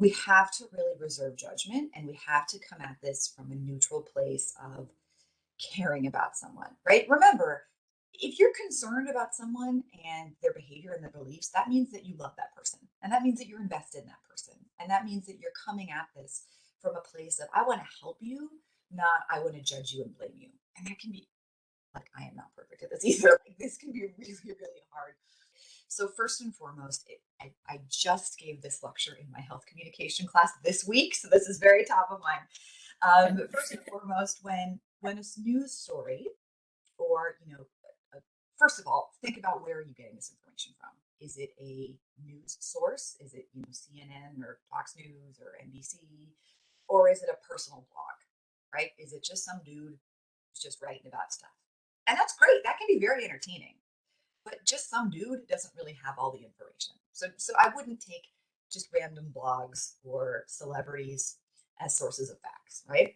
we have to really reserve judgment and we have to come at this from a neutral place of caring about someone, right? Remember, if you're concerned about someone and their behavior and their beliefs, that means that you love that person. And that means that you're invested in that person. And that means that you're coming at this from a place of, I want to help you, not I want to judge you and blame you. And that can be like, I am not perfect at this either. Like, this can be really, really hard. So first and foremost, I just gave this lecture in my health communication class this week, so this is very top of mind. First and foremost, when a news story or first of all, think about where are you getting this information from? Is it a news source? Is it CNN or Fox News or NBC, or is it a personal blog? Right? Is it just some dude who's just writing about stuff? And that's great. That can be very entertaining, but just some dude doesn't really have all the information. So I wouldn't take just random blogs or celebrities as sources of facts, right?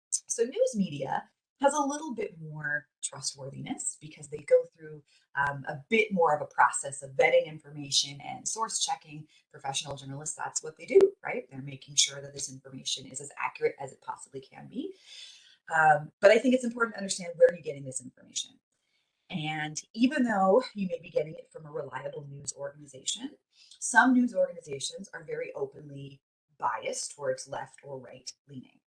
So news media has a little bit more trustworthiness because they go through a bit more of a process of vetting information and source checking. Professional journalists, that's what they do, right? They're making sure that this information is as accurate as it possibly can be. But I think it's important to understand where you're getting this information. And even though you may be getting it from a reliable news organization, some news organizations are very openly biased towards left or right leaning.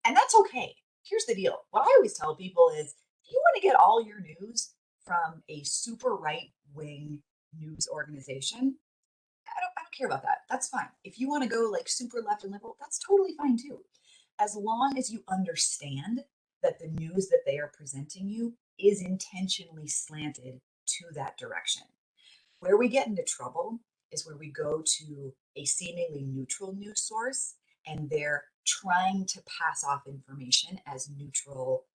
And that's okay. Here's the deal. What I always tell people is if you want to get all your news from a super right wing news organization, I don't care about that. That's fine. If you want to go like super left and liberal, that's totally fine too. As long as you understand that the news that they are presenting you is intentionally slanted to that direction. Where we get into trouble is where we go to a seemingly neutral news source and they're trying to pass off information as neutral,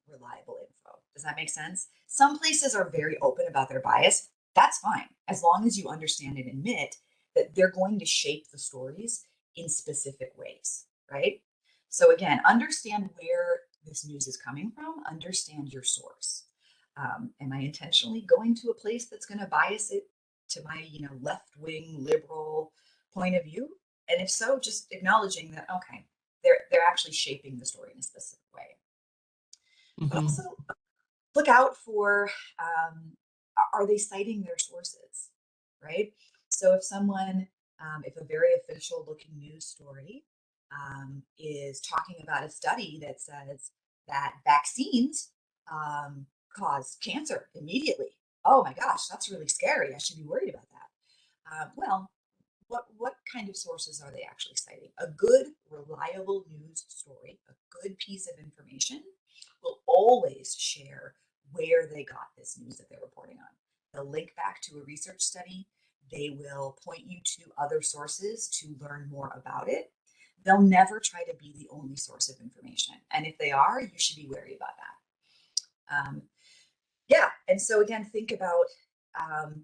reliable info. Does that make sense? Some places are very open about their bias. That's fine, as long as you understand and admit that they're going to shape the stories in specific ways, right? So again, understand where this news is coming from, understand your source. Am I intentionally going to a place that's going to bias it to my, left-wing liberal point of view? And if so, just acknowledging that, okay, they're actually shaping the story in a specific way. But Hmm. also look out for, are they citing their sources, right? So if a very official looking news story is talking about a study that says that vaccines cause cancer immediately. Oh my gosh, that's really scary. I should be worried about that. Well, what kind of sources are they actually citing? A good, reliable news story, a good piece of information will always share where they got this news that they're reporting on. They'll link back to a research study. They will point you to other sources to learn more about it. They'll never try to be the only source of information. And if they are, you should be wary about that. Yeah. And so again, think about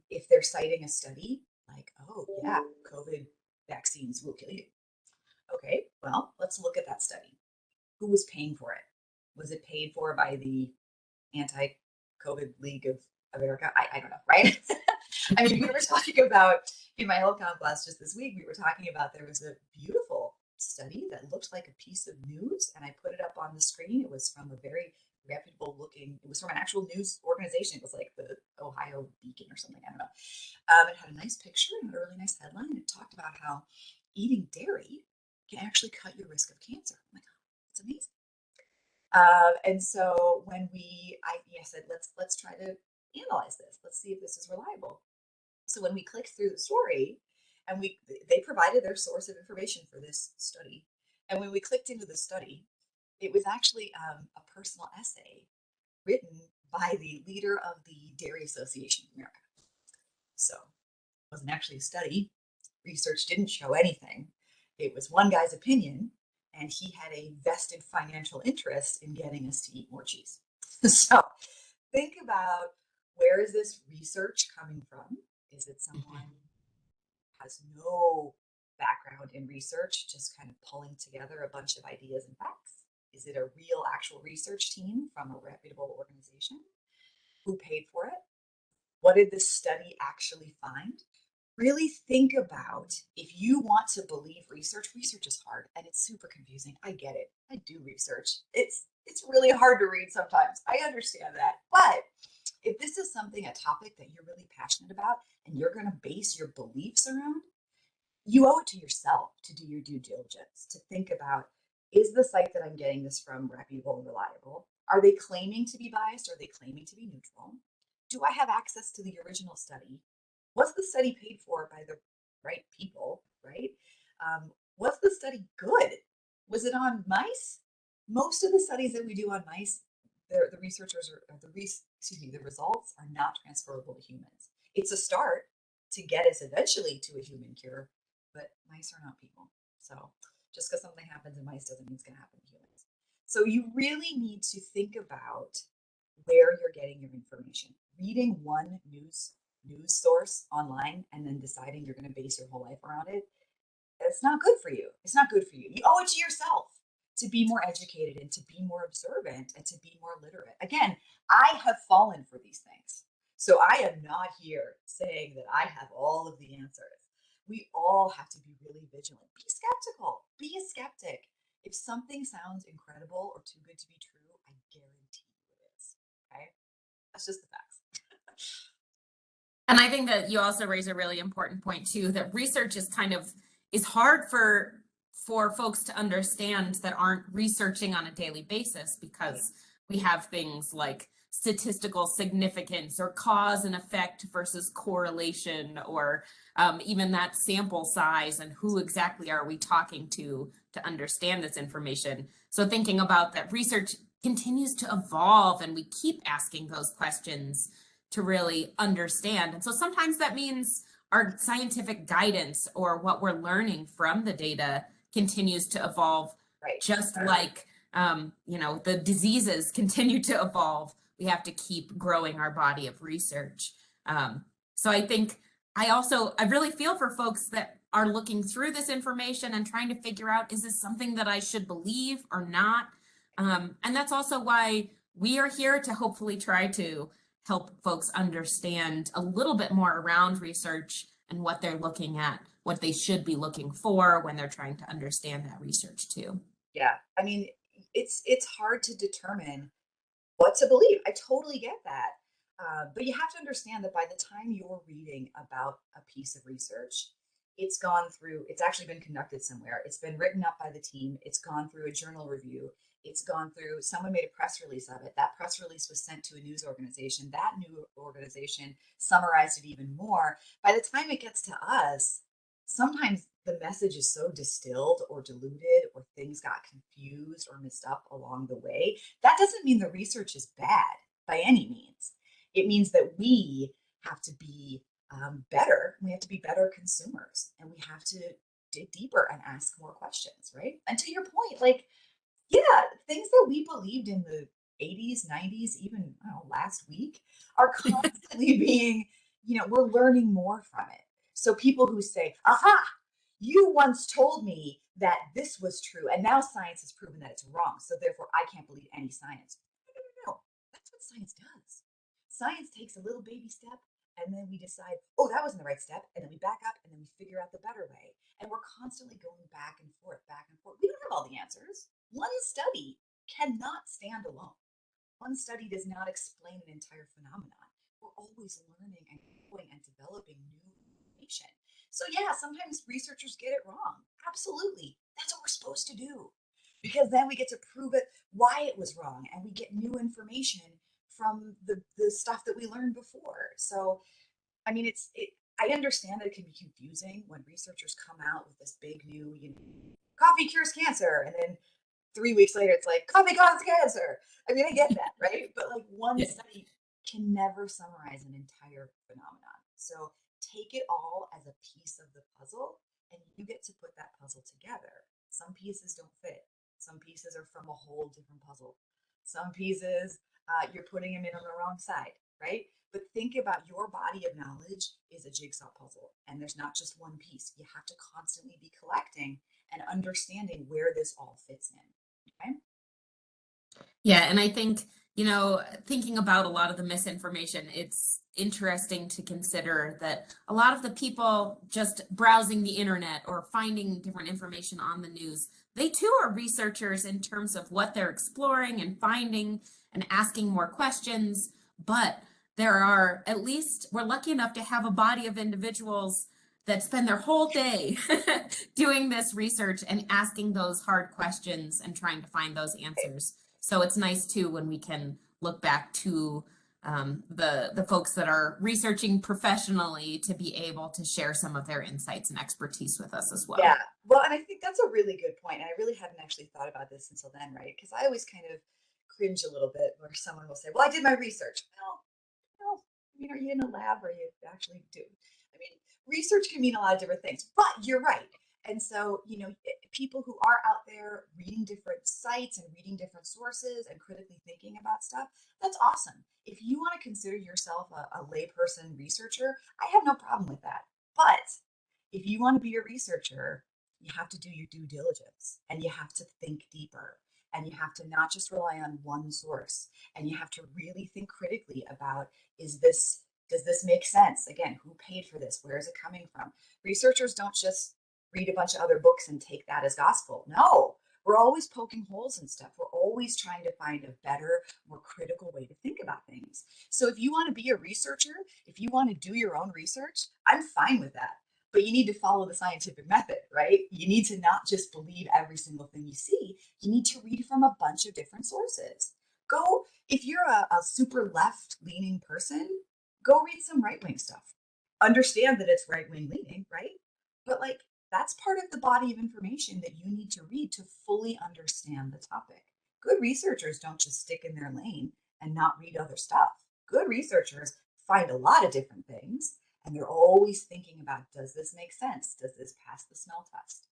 if they're citing a study like, oh, yeah, COVID vaccines will kill you. Okay, well, let's look at that study. Who was paying for it? Was it paid for by the Anti-COVID League of America? I don't know, right? I mean, we were talking about in my health class just this week, we were talking about there was a beautiful study that looked like a piece of news, and I put it up on the screen. It was from a very reputable looking, it was from an actual news organization. It was like the Ohio Beacon or something. I don't know. It had a nice picture and had a really nice headline. It talked about how eating dairy can actually cut your risk of cancer. I'm like, oh, that's amazing. And so I said, let's try to analyze this. Let's see if this is reliable. So when we clicked through the story, and they provided their source of information for this study, and when we clicked into the study, it was actually a personal essay written by the leader of the Dairy Association of America. So it wasn't actually a study. Research didn't show anything. It was one guy's opinion, and he had a vested financial interest in getting us to eat more cheese. So think about, where is this research coming from? Is it someone who has no background in research, just kind of pulling together a bunch of ideas and facts? Is it a real actual research team from a reputable organization? Who paid for it? What did this study actually find? really think about, if you want to believe research, research is hard and it's super confusing. I get it. I do research. It's really hard to read sometimes. I understand that. But if this is something, a topic that you're really passionate about and you're going to base your beliefs around, you owe it to yourself to do your due diligence, to think about, is the site that I'm getting this from reputable and reliable? Are they claiming to be biased? Are they claiming to be neutral? Do I have access to the original study? Was the study paid for by the right people, right? Was the study good? Was it on mice? Most of the studies that we do on mice, the researchers are the results are not transferable to humans. It's a start to get us eventually to a human cure, but mice are not people. So just because something happens in mice doesn't mean it's going to happen to humans. So you really need to think about where you're getting your information. Reading one news source online and then deciding you're going to base your whole life around it, it's not good for you. It's not good for you. You owe it to yourself to be more educated and to be more observant and to be more literate. Again, I have fallen for these things. So I am not here saying that I have all of the answers. We all have to be really vigilant. Be skeptical. Be a skeptic. If something sounds incredible or too good to be true, I guarantee you it is. Okay? That's just the facts. And I think that you also raise a really important point too, that research is hard for folks to understand that aren't researching on a daily basis, because we have things like statistical significance or cause and effect versus correlation, or even that sample size and who exactly are we talking to understand this information. So thinking about that, research continues to evolve and we keep asking those questions to really understand. And so sometimes that means our scientific guidance or what we're learning from the data continues to evolve, Right. just like the diseases continue to evolve. We have to keep growing our body of research. So I think I really feel for folks that are looking through this information and trying to figure out, is this something that I should believe or not? And that's also why we are here to hopefully try to help folks understand a little bit more around research and what they're looking at, what they should be looking for when they're trying to understand that research too. Yeah. I mean, it's hard to determine what to believe. I totally get that. But you have to understand that by the time you're reading about a piece of research, it's actually been conducted somewhere. It's been written up by the team. It's gone through a journal review. It's gone through, someone made a press release of it. That press release was sent to a news organization. That new organization summarized it even more. By the time it gets to us, sometimes the message is so distilled or diluted, or things got confused or messed up along the way. That doesn't mean the research is bad by any means. It means that we have to be better. We have to be better consumers, and we have to dig deeper and ask more questions, right? And to your point, like, yeah, things that we believed in the 80s, 90s, even last week, are constantly being, we're learning more from it. So people who say, aha, you once told me that this was true, and now science has proven that it's wrong. So therefore, I can't believe any science. No, no, no, no. That's what science does. Science takes a little baby step, and then we decide, oh, that wasn't the right step. And then we back up, and then we figure out the better way. And we're constantly going back and forth, back and forth. We don't have all the answers. One study cannot stand alone. One study does not explain an entire phenomenon. We're always learning and growing and developing new information. So, yeah, sometimes researchers get it wrong. Absolutely. That's what we're supposed to do, because then we get to prove it why it was wrong, and we get new information from the stuff that we learned before. So, I mean, I understand that it can be confusing when researchers come out with this big new, coffee cures cancer, and then 3 weeks later it's like coffee causes cancer. I mean, I get that, right? But like, one Yeah. study can never summarize an entire phenomenon. So take it all as a piece of the puzzle, and you get to put that puzzle together. Some pieces don't fit. Some pieces are from a whole different puzzle. Some pieces, you're putting them in on the wrong side, right? But think about, your body of knowledge is a jigsaw puzzle, and there's not just one piece. You have to constantly be collecting and understanding where this all fits in. Okay? Yeah, and I think, You know, thinking about a lot of the misinformation, it's interesting to consider that a lot of the people just browsing the internet or finding different information on the news, they too are researchers in terms of what they're exploring and finding and asking more questions. But there are, at least we're lucky enough to have a body of individuals that spend their whole day doing this research and asking those hard questions and trying to find those answers. So it's nice too when we can look back to the folks that are researching professionally to be able to share some of their insights and expertise with us as Yeah. well. Well, and I think that's a really good point. And I really hadn't actually thought about this until then, right? Because I always kind of cringe a little bit where someone will say, "Well, I did my research." Well, no. I mean, are you in a lab or you actually do? I mean, research can mean a lot of different things, but you're right. And so, people who are out there reading different sites and reading different sources and critically thinking about stuff, that's awesome. If you want to consider yourself a layperson researcher, I have no problem with that. But if you want to be a researcher, you have to do your due diligence and you have to think deeper and you have to not just rely on one source and you have to really think critically about, does this make sense? Again, who paid for this? Where is it coming from? Researchers don't just read a bunch of other books and take that as gospel. No, we're always poking holes in stuff. We're always trying to find a better, more critical way to think about things. So if you want to be a researcher, if you want to do your own research, I'm fine with that. But you need to follow the scientific method, right? You need to not just believe every single thing you see. You need to read from a bunch of different sources. Go, if you're a super left leaning person, go read some right wing stuff. Understand that it's right wing leaning, right? But like, that's part of the body of information that you need to read to fully understand the topic. Good researchers don't just stick in their lane and not read other stuff. Good researchers find a lot of different things and they're always thinking about, does this make sense? Does this pass the smell test?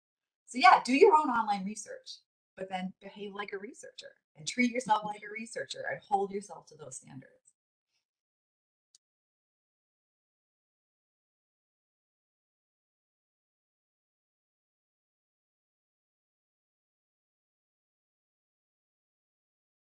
So yeah, do your own online research, but then behave like a researcher and treat yourself like a researcher and hold yourself to those standards.